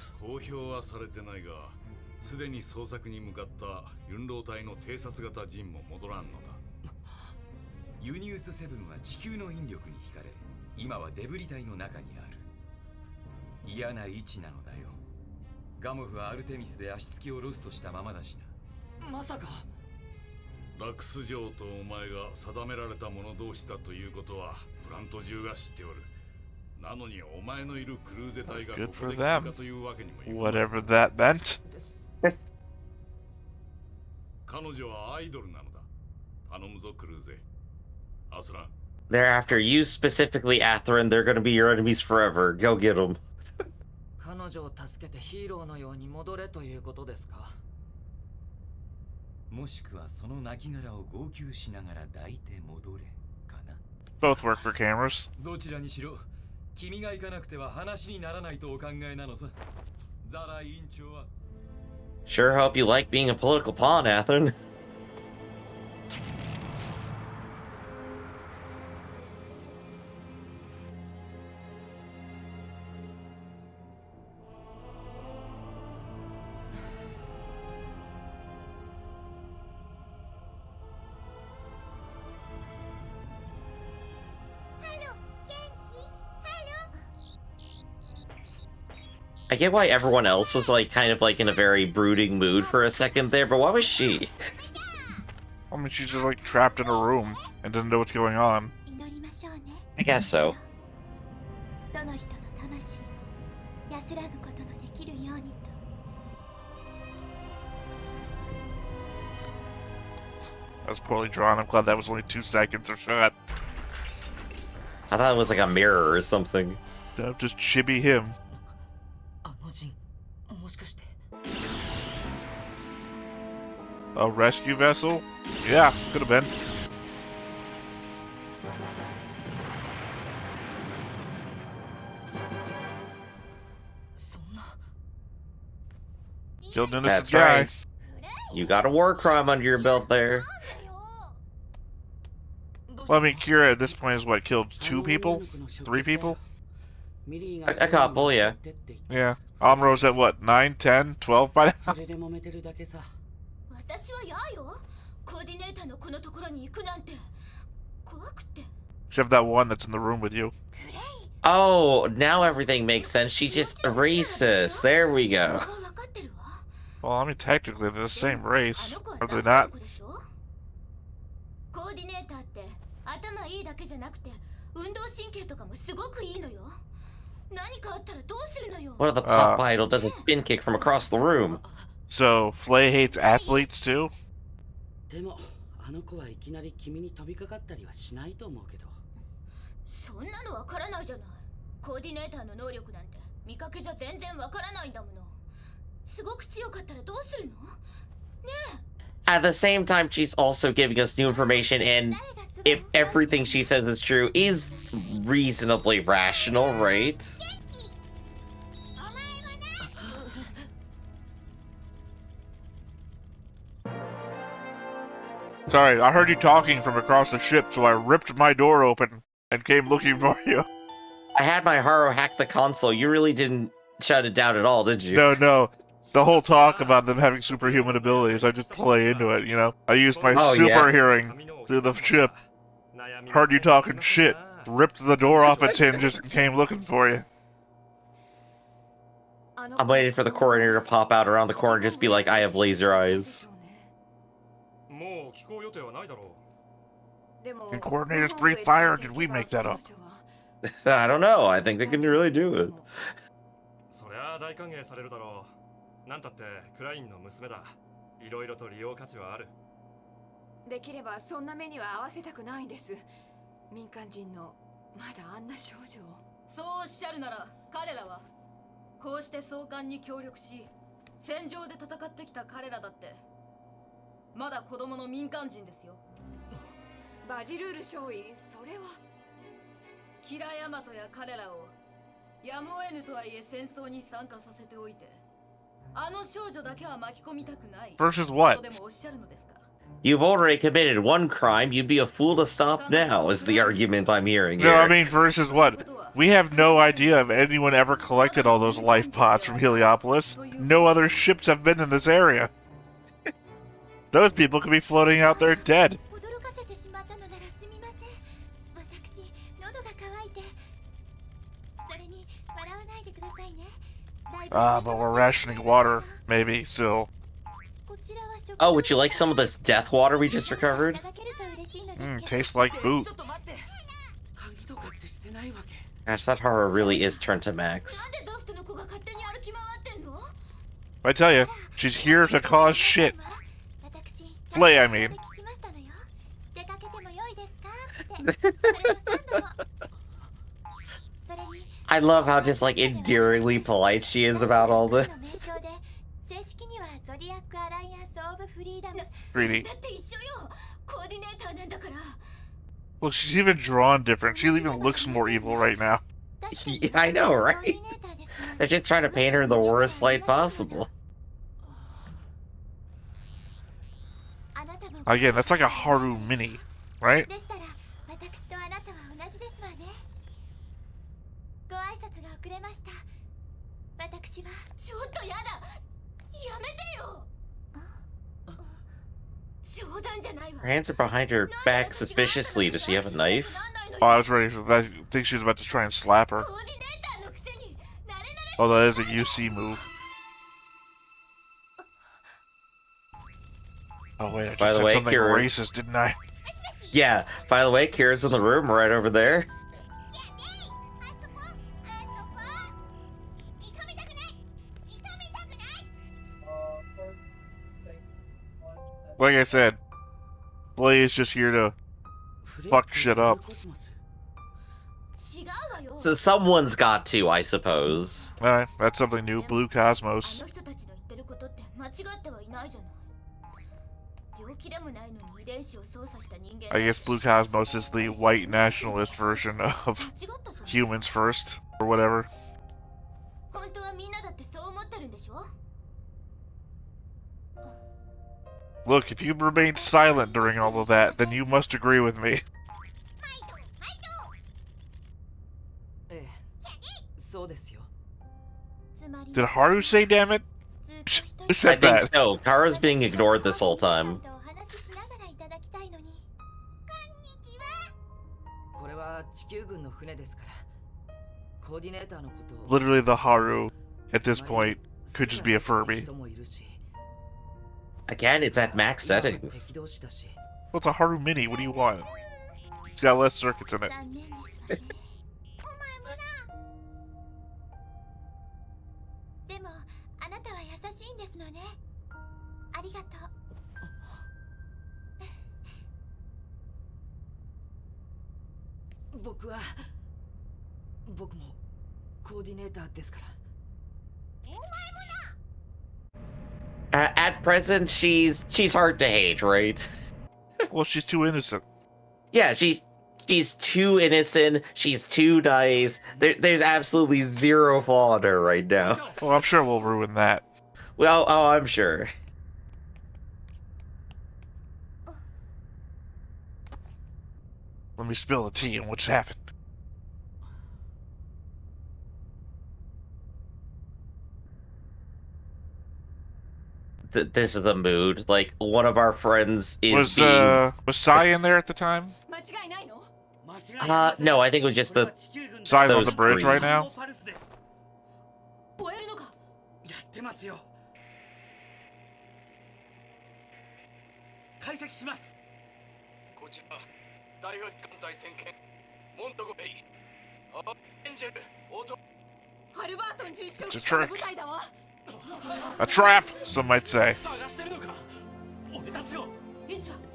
すでに捜索に向かった運動隊の偵察型陣も戻らんのだ。ユニウス7は地球の引力に惹かれ、今はデブリ隊の中にある。嫌な位置なのだよ。ガモフはアルテミスで足つきをロストしたままだしな。まさか。ラクス城とお前が定められた者同士だということはプラント中が知っておる。なのにお前のいるクルーゼ隊がここで来たというわけにもいかない。Whatever that meant. 彼女はアイドルなのだ。頼むぞクルーゼ。アスラン。They're after you specifically, Atherin. They're gonna be your enemies forever. Go get them. 彼女を助けてヒーローのように戻れということですか。もしくはその亡骸を号泣しながら抱いて戻れかな。Both work for cameras. どちらにしろ、君が行かなくては話にならないとお考えなのさ。ザラ委員長は。Sure hope you like being a political pawn, Atherin. I get why everyone else was like kind of like in a very brooding mood for a second there, but why was she? I mean, she's just like trapped in a room and doesn't know what's going on. I guess so. That's poorly drawn. I'm glad that was only 2 seconds of shot. I thought it was like a mirror or something. Just chibi him. A rescue vessel? Yeah, could have been. Killed an That's innocent guy. right. You got a war crime under your belt there. Well, I mean, Kira at this point is what, killed 2 people? 3 people? A couple, yeah. Yeah. Amuro's at what, 9, 10, 12 by now? Except that one that's in the room with you. Oh, now everything makes sense. She's just a racist. There we go. Well, I mean, technically they're the same race. Are they not? What if the pop idol does a spin kick from across the room? So, Flay hates athletes too? でもあの子はいきなり君に飛びかかったりはしないと思うけど。そんなのわからないじゃない。コーディネーターの能力なんて見かけじゃ全然わからないんだもの。すごく強かったらどうするの？ねえ。 At the same time, she's also giving us new information, and if everything she says is true, is reasonably rational, right? Sorry, I heard you talking from across the ship, so I ripped my door open and came looking for you. I had my Haro hack the console. You really didn't shut it down at all, did you? No. The whole talk about them having superhuman abilities, I just play into it, you know? I used my super hearing through the ship. Heard you talking shit, ripped the door off its hinges and came looking for you. I'm waiting for the coordinator to pop out around the corner and just be like, I have laser eyes. Can coordinators breathe fire, or did we make that up? I don't know. I think they can really do it. そりゃ大歓迎されるだろう。なんたってクラインの娘だ。いろいろと利用価値はある。できればそんな目には合わせたくないんです。民間人のまだあんな少女を。そうおっしゃるなら彼らはこうして総監に協力し戦場で戦ってきた彼らだってまだ子供の民間人ですよ。バジルール少尉、それはキラヤマトや彼らをやむを得ぬとはいえ戦争に参加させておいてあの少女だけは巻き込みたくない。 Versus what? とでもおっしゃるのですか。 You've already committed one crime. You'd be a fool to stop now, is the argument I'm hearing here. No, I mean, versus what? We have no idea if anyone ever collected all those life pods from Heliopolis. No other ships have been in this area. Those people could be floating out there dead. But we're rationing water, maybe, still. Oh, would you like some of this death water we just recovered? Tastes like boot. Gosh, that horror really is turned to max. I tell you, she's here to cause shit. Flay, I mean. I love how just like endearingly polite she is about all this. 3D. Look, she's even drawn different. She even looks more evil right now. Yeah, I know, right? They're just trying to paint her in the worst light possible. Again, that's like a Haru mini, right? Her hands are behind her back suspiciously. Does she have a knife? Oh, I was ready for that. I think she was about to try and slap her. Oh, that is a UC move. Oh wait, I just said something racist, didn't I? Yeah, by the way, Kira's in the room right over there. Like I said, Blay is just here to fuck shit up. So someone's got to, I suppose. Alright, that's something new. Blue Cosmos. I guess Blue Cosmos is the white nationalist version of Humans First, or whatever. Look, if you remained silent during all of that, then you must agree with me. ええ、そうですよ。 Did Haru say damn it? Who I said think that? so. Kara's being ignored this whole time. これは地球軍の船ですから。コーディネーターのことを Literally the Haru, at this point, could just be a Furby. Again, it's at max 今は settings. 敵同士だし。 What's a Haru Mini? What do you want? It's got less circuits in it. でもあなたは優しいんですのね。ありがとう。僕もコーディネーターですから。 At present, she's hard to hate, right? Well, she's too innocent. Yeah, she's too innocent. She's too nice. There's absolutely zero flaw in her right now. Well, I'm sure we'll ruin that. Well, oh, I'm sure. Let me spill the tea on what's happened. This is the mood. Like, one of our friends is Was Sai in there at the time? No, I think it was just the... Sai's on those the bridge three. right now? やってますよ。解析します。こちら第8艦隊戦艦モントゴメリエンジェルオート It's a trick. A trap, some might say. 探してるのか。俺たちを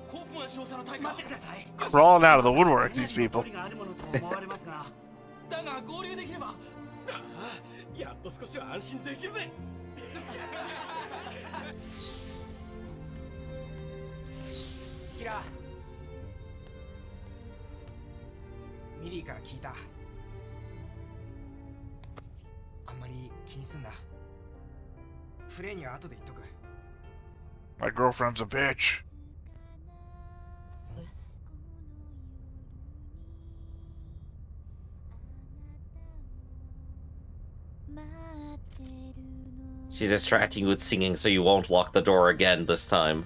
コープマン少佐の大会待ってください。 Crawling out of the woodwork, these people. だが合流できればやっと少しは安心できるぜ。キラミリーから聞いた。あんまり気にすんな。フレイには後で言っとく。 My girlfriend's a bitch. She's distracting you with singing so you won't lock the door again this time.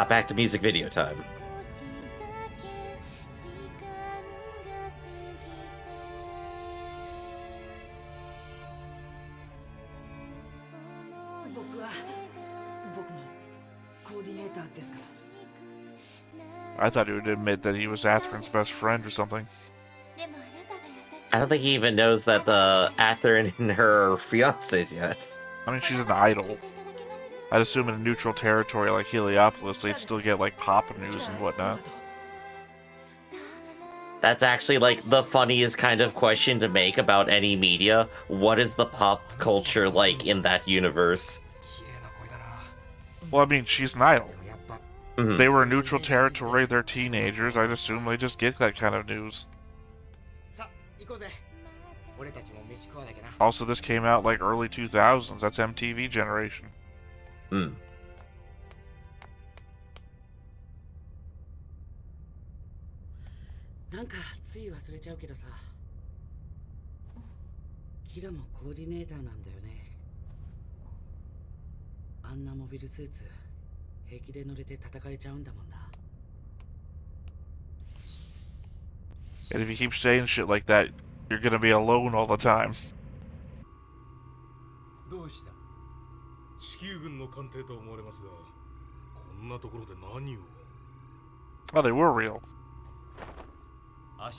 Back to music video time. I thought he would admit that he was Atherin's best friend or something. I don't think he even knows that the Atherin and her are fiancés yet. I mean, she's an idol. I'd assume in a neutral territory like Heliopolis, they'd still get, like, pop news and whatnot. That's actually, like, the funniest kind of question to make about any media. What is the pop culture like in that universe? Well, I mean, she's an idol. Mhm. They were a neutral territory, they're teenagers, I'd assume they just get that kind of news. Also, this came out, like, early 2000s, that's MTV generation. Hmm. なんかつい忘れちゃうけどさ、キラもコーディネーターなんだよね。あんなモビルスーツ平気で乗れて戦えちゃうんだもんな。 And if you keep saying shit like that, you're gonna be alone all the time. どうした？地球軍の艦艇と思われますが、こんなところで何を？ Oh, they were real. I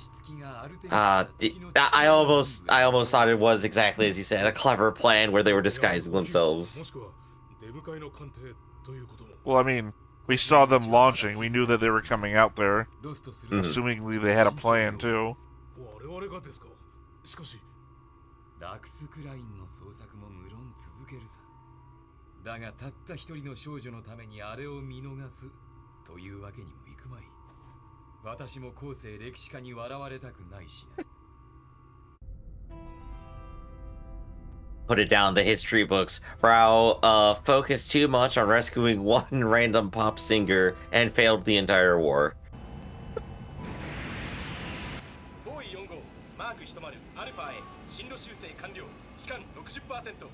almost thought it was exactly as you said, a clever plan where they were disguising themselves. Well, I mean, we saw them launching, we knew that they were coming out there. Assumingly they had a plan too. ラクス・クラインの捜索も無論続けるさ。だがたった一人の少女のためにあれを見逃すというわけにもいくまい。私も後世歴史家に笑われたくないしな。Put it down the history books. Rao focused too much on rescuing one random pop singer and failed the entire war. ボーイ4号マーク1丸アルファへ進路修正完了。期間 60%。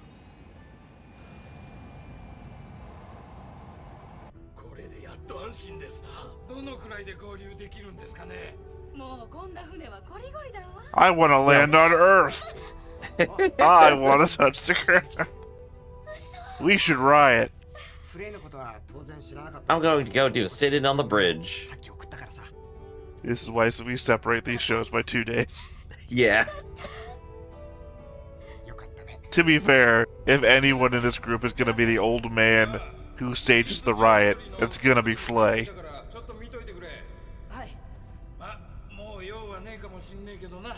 これでやっと安心ですな。どのくらいで合流できるんですかね。もうこんな船はゴリゴリだわ。 I want to land on Earth. I want to touch the ground. We should riot. I'm going to go do a sit-in on the bridge. This is why we separate these shows by 2 days. Yeah. To be fair, if anyone in this group is going to be the old man who stages the riot, it's going to be Flay. だからちょっと見といてくれ。はい。ま、もう用はねえかもしんねえけどな。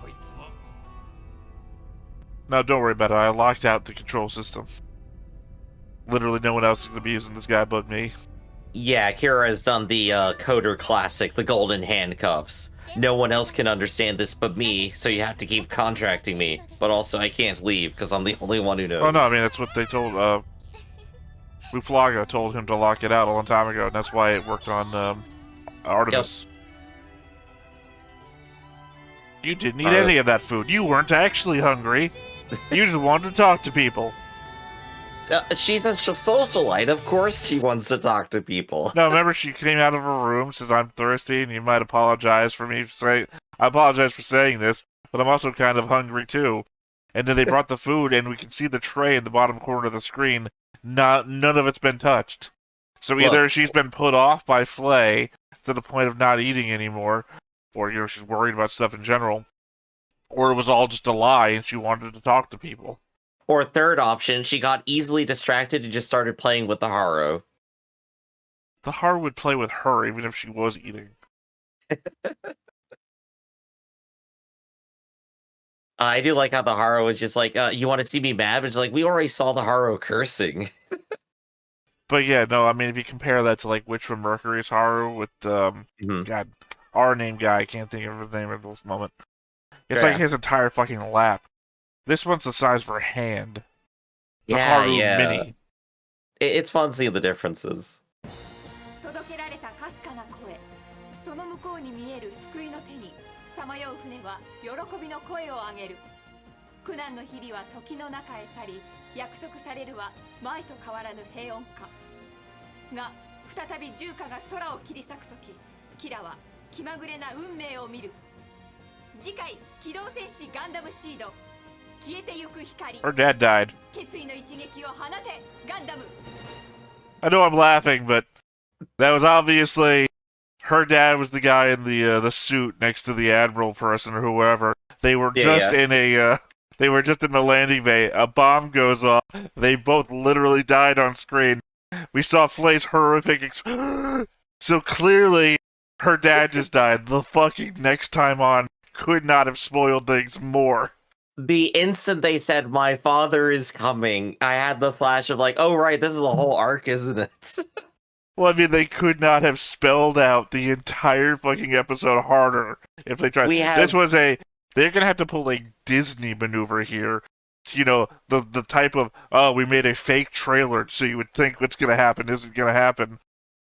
こいつも。 No, don't worry about it. I locked out the control system. Literally no one else is going to be using this guy but me. Yeah, Kira has done the coder classic, the golden handcuffs. No one else can understand this but me, so you have to keep contracting me. But also, I can't leave because I'm the only one who knows. Oh no, I mean that's what they told. Muflaga told him to lock it out a long time ago, and that's why it worked on Artemis. Yep. You didn't eat any of that food. You weren't actually hungry. You just wanted to talk to people. She's a socialite. Of course she wants to talk to people. No, remember she came out of her room, says, I'm thirsty, and you might apologize for me saying... I apologize for saying this, but I'm also kind of hungry, too. And then they brought the food, and we can see the tray in the bottom corner of the screen. None of it's been touched. So either she's been put off by Flay to the point of not eating anymore, or, you know, she's worried about stuff in general, or it was all just a lie, and she wanted to talk to people. Or third option, she got easily distracted and just started playing with the Haro. The Haro would play with her, even if she was eating. I do like how the Haro is just like, you want to see me mad? But it's like, we already saw the Haro cursing. But yeah, no, I mean, if you compare that to, like, Witch from Mercury's Haro with, God, our name guy, I can't think of his name at this moment. It's like his entire fucking lap. This one's the size of her hand. It's a Haru mini. It's fun seeing the differences. 届けられたかすかな声、その向こうに見える救いの手にさまよう船は喜びの声を上げる。苦難の日々は時の中へ去り、約束されるは前と変わらぬ平穏か。が再び重火が空を切り裂くとき、キラは気まぐれな運命を見る。次回機動戦士ガンダムシード。 Her dad died. I know I'm laughing, but that was obviously her dad was the guy in the suit next to the admiral person or whoever. They were just in a they were just in the landing bay. A bomb goes off. They both literally died on screen. We saw Flay's horrific. So clearly, her dad just died. The fucking next time on could not have spoiled things more. The instant they said, my father is coming, I had the flash of like, oh right, this is a whole arc, isn't it? Well, I mean, they could not have spelled out the entire fucking episode harder if they tried. They're gonna have to pull a Disney maneuver here. You know, the type of, oh, we made a fake trailer so you would think what's gonna happen isn't gonna happen.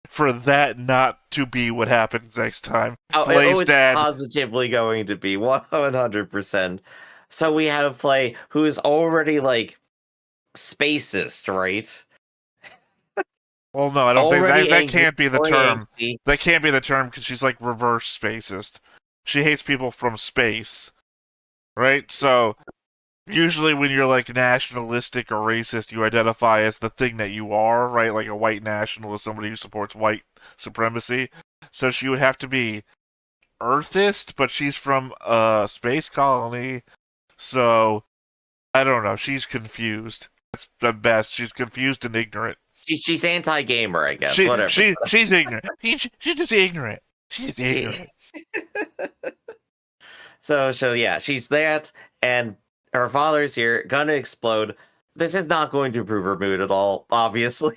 For that not to be what happens next time. It's positively going to be 100%. So we have Flay, who is already, like, spacist, right? Well, no, I don't think that can't be the term. That can't be the term because she's, like, reverse spacist. She hates people from space, right? So, usually when you're, like, nationalistic or racist, you identify as the thing that you are, right? Like a white nationalist, somebody who supports white supremacy. So she would have to be Earthist, but she's from a space colony. So, I don't know. She's confused. That's the best. She's confused and ignorant. She's anti-gamer, I guess. Whatever. She's ignorant. She's just ignorant. She's ignorant. So yeah, she's that, and Her father's here, gonna explode. This is not going to improve her mood at all, obviously.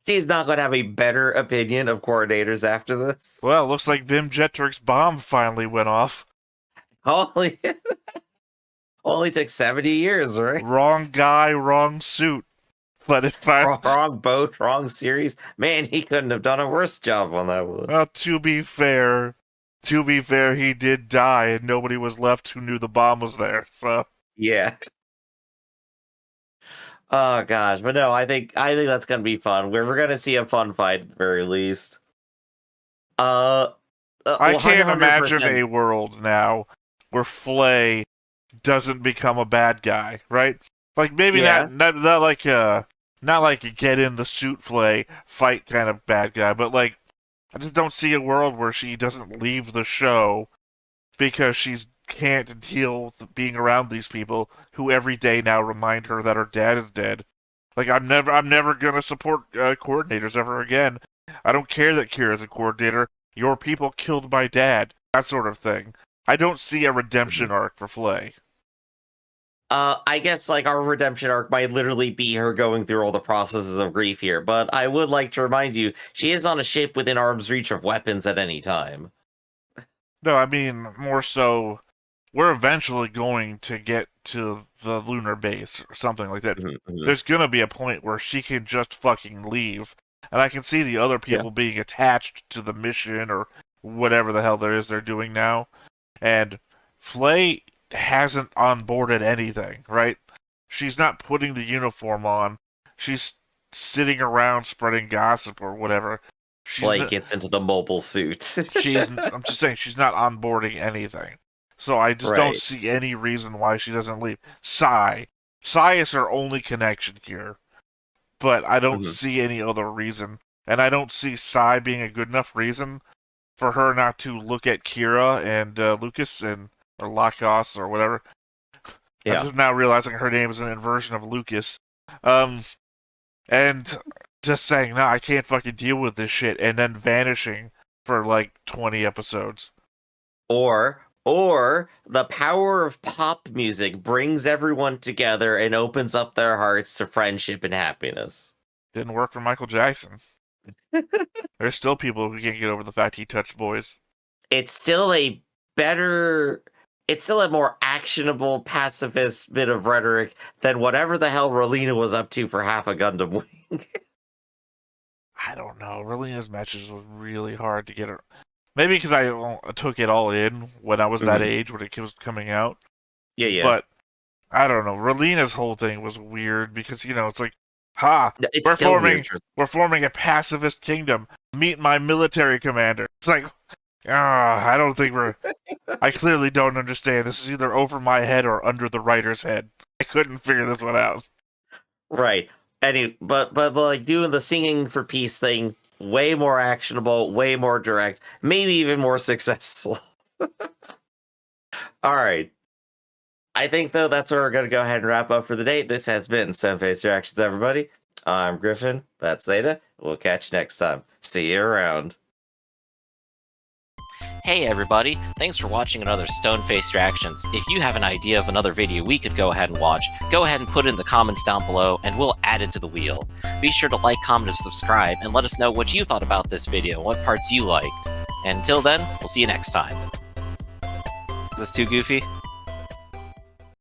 She's not going to have a better opinion of coordinators after this. Well, it looks like Vim Jetrik's bomb finally went off. Only took 70 years, right? Wrong guy, wrong suit. But if wrong boat, wrong series. Man, he couldn't have done a worse job on that one. Well, to be fair, he did die, and nobody was left who knew the bomb was there. So yeah. Oh gosh, but no, I think that's gonna be fun. We're gonna see a fun fight at the very least. I can't imagine a world now where Flay doesn't become a bad guy, right? Like maybe not like a get in the suit Flay fight kind of bad guy, but like I just don't see a world where she doesn't leave the show because she can't deal with being around these people who every day now remind her that her dad is dead. Like I'm never gonna support coordinators ever again. I don't care that Kira's a coordinator. Your people killed my dad. That sort of thing. I don't see a redemption arc for Flay. I guess like our redemption arc might literally be her going through all the processes of grief here, but I would like to remind you, she is on a ship within arm's reach of weapons at any time. No, I mean, more so, we're eventually going to get to the lunar base or something like that. Mm-hmm. There's gonna be a point where she can just fucking leave, and I can see the other people being attached to the mission or whatever the hell they're doing now, and Flay hasn't onboarded anything, right? She's not putting the uniform on. She's sitting around spreading gossip or whatever. Flay gets into the mobile suit. I'm just saying, she's not onboarding anything. So I just don't see any reason why she doesn't leave. Sai is her only connection here. But I don't see any other reason. And I don't see Sai being a good enough reason for her not to look at Kira and Lucas or Lacos or whatever. Yeah. I'm just now realizing her name is an inversion of Lucas. And just saying, no, I can't fucking deal with this shit, and then vanishing for like 20 episodes. Or the power of pop music brings everyone together and opens up their hearts to friendship and happiness. Didn't work for Michael Jackson. There's still people who can't get over the fact he touched boys. It's still a more actionable pacifist bit of rhetoric than whatever the hell Relina was up to for half a Gundam Wing. I don't know. Relina's matches was really hard to get her. Maybe because I took it all in when I was that age, when it was coming out. Yeah. But, I don't know. Relina's whole thing was weird because, it's like, we're forming a pacifist kingdom. Meet my military commander. It's like, I don't think I clearly don't understand. This is either over my head or under the writer's head. I couldn't figure this one out. Right. But like doing the singing for peace thing, way more actionable, way more direct, maybe even more successful. All right. I think, though, that's where we're going to go ahead and wrap up for the day. This has been Stone-Faced Reactions, everybody. I'm Griffin. That's Theta. We'll catch you next time. See you around. Hey everybody, thanks for watching another Stone-Faced Reactions. If you have an idea of another video we could go ahead and watch, go ahead and put it in the comments down below and we'll add it to the wheel. Be sure to like, comment, and subscribe and let us know what you thought about this video and what parts you liked. And until then, we'll see you next time. Is this too goofy?